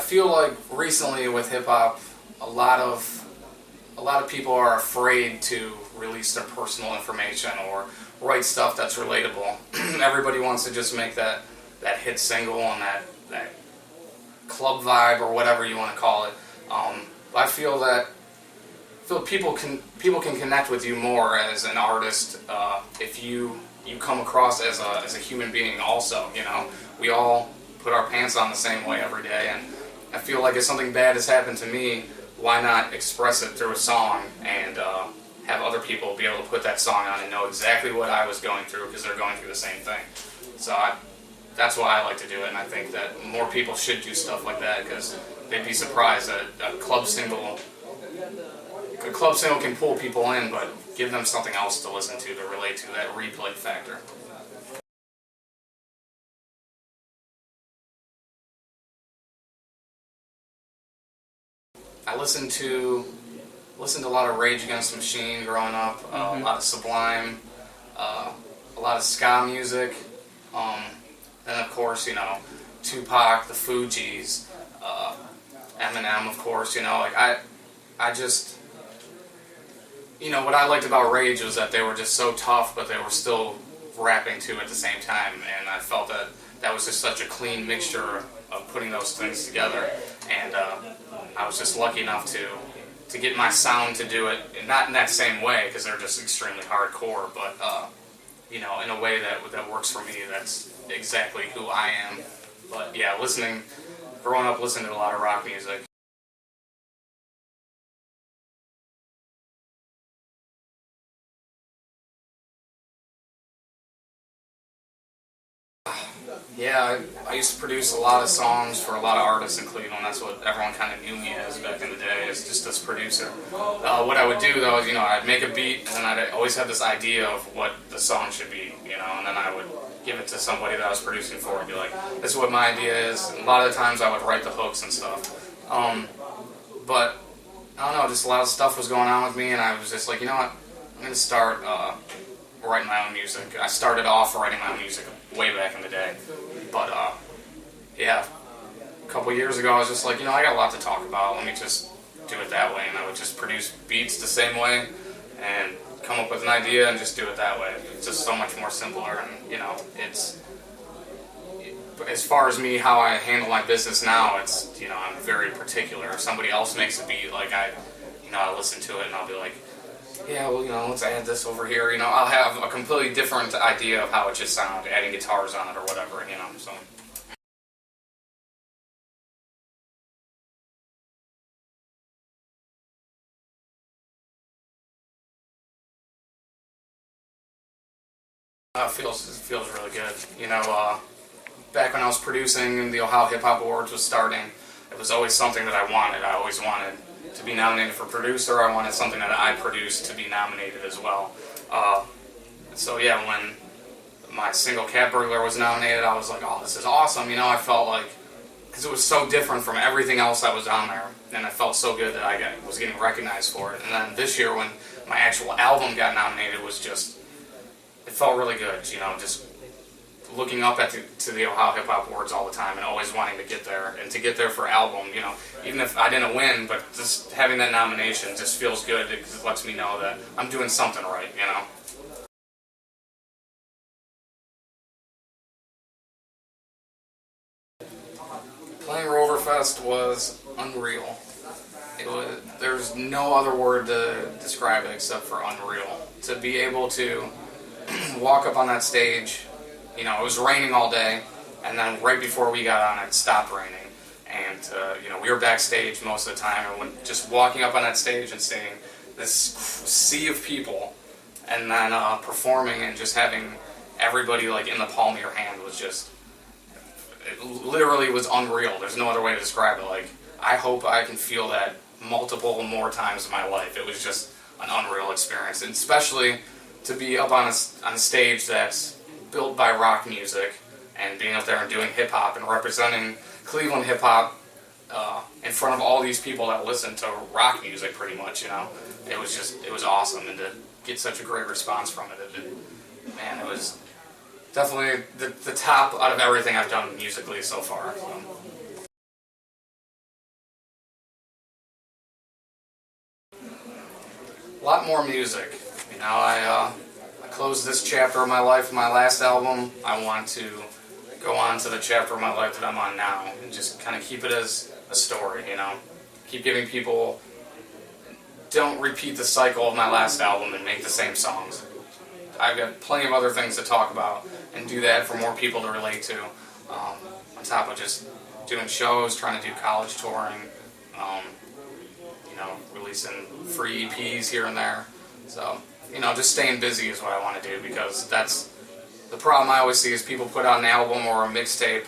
feel like recently with hip hop, a lot of people are afraid to release their personal information or write stuff that's relatable. Everybody wants to just make that hit single and that club vibe or whatever you want to call it. I feel people can connect with you more as an artist if you come across as a human being also. You know, we all put our pants on the same way every day, and I feel like if something bad has happened to me, why not express it through a song and have other people be able to put that song on and know exactly what I was going through because they're going through the same thing. So that's why I like to do it, and I think that more people should do stuff like that because they'd be surprised that a club single can pull people in, but give them something else to listen to relate to, that replay factor. I listened to a lot of Rage Against the Machine growing up, a lot of Sublime, a lot of ska music, and of course, you know, Tupac, the Fugees, Eminem, of course. You know, like I just, you know, what I liked about Rage was that they were just so tough, but they were still rapping too at the same time, and I felt that was just such a clean mixture of putting those things together, and I was just lucky enough to get my sound to do it, and not in that same way because they're just extremely hardcore, but you know, in a way that works for me. That's exactly who I am. But yeah, growing up listening to a lot of rock music. Yeah, I used to produce a lot of songs for a lot of artists in Cleveland. That's what everyone kind of knew me as back in the day, as just this producer. What I would do though is, you know, I'd make a beat and then I'd always have this idea of what the song should be, you know, and then I would give it to somebody that I was producing for and be like, this is what my idea is. And a lot of the times I would write the hooks and stuff. But I don't know, just a lot of stuff was going on with me, and I was just like, you know what, I'm going to start writing my own music. I started off writing my own music way back in the day, but yeah, a couple years ago I was just like, you know, I got a lot to talk about, let me just do it that way, and I would just produce beats the same way and come up with an idea and just do it that way. It's just so much more simpler, and you know, as far as me, how I handle my business now, it's, you know, I'm very particular. If somebody else makes a beat, like I listen to it and I'll be like, yeah, well, you know, let's add this over here. You know, I'll have a completely different idea of how it should sound, adding guitars on it or whatever, you know, so. It feels really good. You know, back when I was producing and the OHHA Hip Hop Awards was starting, it was always something that I wanted. I always wanted to be nominated for producer. I wanted something that I produced to be nominated as well. So yeah, when my single Cat Burglar was nominated, I was like, oh, this is awesome. You know, I felt like, because it was so different from everything else that was on there, and I felt so good that I was getting recognized for it. And then this year when my actual album got nominated, was just, it felt really good, you know, just looking up to the OHHA Hip Hop Awards all the time and always wanting to get there, and to get there for album, you know, even if I didn't win, but just having that nomination just feels good because it lets me know that I'm doing something right, you know. Playing Roverfest was unreal. There's no other word to describe it except for unreal. To be able to walk up on that stage, you know, it was raining all day, and then right before we got on, it stopped raining. And, you know, we were backstage most of the time, and when just walking up on that stage and seeing this sea of people, and then performing and just having everybody, like, in the palm of your hand was just, it literally was unreal. There's no other way to describe it. Like, I hope I can feel that multiple more times in my life. It was just an unreal experience, and especially to be up on a stage that's built by rock music, and being up there and doing hip-hop and representing Cleveland hip-hop in front of all these people that listen to rock music pretty much, you know. It was awesome, and to get such a great response from it, man, it was definitely the top out of everything I've done musically so far. So. lot more music. You know, I closed this chapter of my life with my last album. I want to go on to the chapter of my life that I'm on now and just kind of keep it as a story, you know. Keep giving people, don't repeat the cycle of my last album and make the same songs. I've got plenty of other things to talk about and do that for more people to relate to. On top of just doing shows, trying to do college touring, you know, releasing free EPs here and there. So, you know, just staying busy is what I want to do, because that's the problem I always see is people put out an album or a mixtape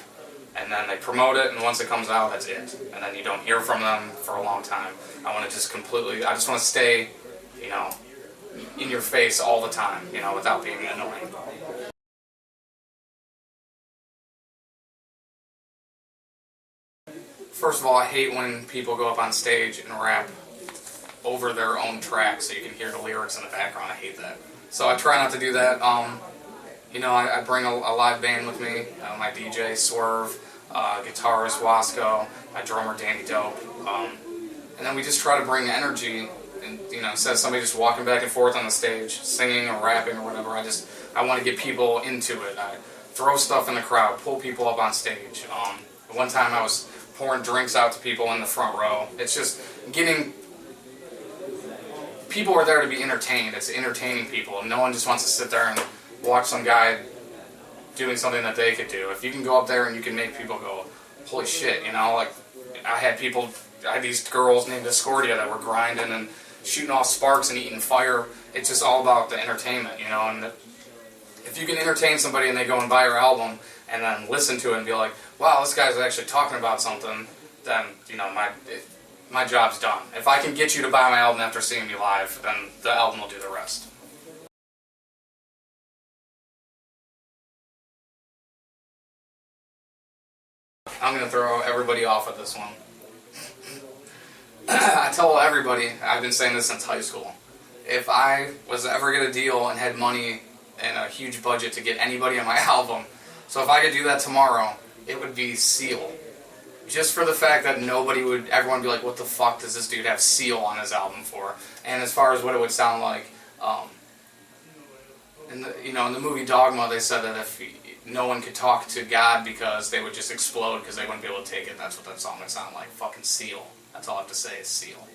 and then they promote it, and once it comes out, that's it. And then you don't hear from them for a long time. I want to just I just want to stay, you know, in your face all the time, you know, without being annoying. First of all, I hate when people go up on stage and rap over their own track so you can hear the lyrics in the background. I hate that. So I try not to do that. You know, I bring a live band with me, my DJ, Swerve, guitarist, Wasco, my drummer, Danny Dope. And then we just try to bring energy, and, you know, instead of somebody just walking back and forth on the stage, singing or rapping or whatever, I want to get people into it. I throw stuff in the crowd, pull people up on stage. One time I was pouring drinks out to people in the front row. It's just getting... People are there to be entertained. It's entertaining people. No one just wants to sit there and watch some guy doing something that they could do. If you can go up there and you can make people go, holy shit, you know, like I had these girls named Discordia that were grinding and shooting off sparks and eating fire. It's just all about the entertainment, you know, and if you can entertain somebody and they go and buy your album and then listen to it and be like, wow, this guy's actually talking about something, then, you know, my job's done. If I can get you to buy my album after seeing me live, then the album will do the rest. I'm going to throw everybody off with this one. I tell everybody, I've been saying this since high school, if I was to ever get a deal and had money and a huge budget to get anybody on my album, so if I could do that tomorrow, it would be Seal. Just for the fact that everyone would be like, what the fuck does this dude have Seal on his album for? And as far as what it would sound like, in the movie Dogma, they said that if no one could talk to God because they would just explode because they wouldn't be able to take it, that's what that song would sound like. Fucking Seal. That's all I have to say is Seal.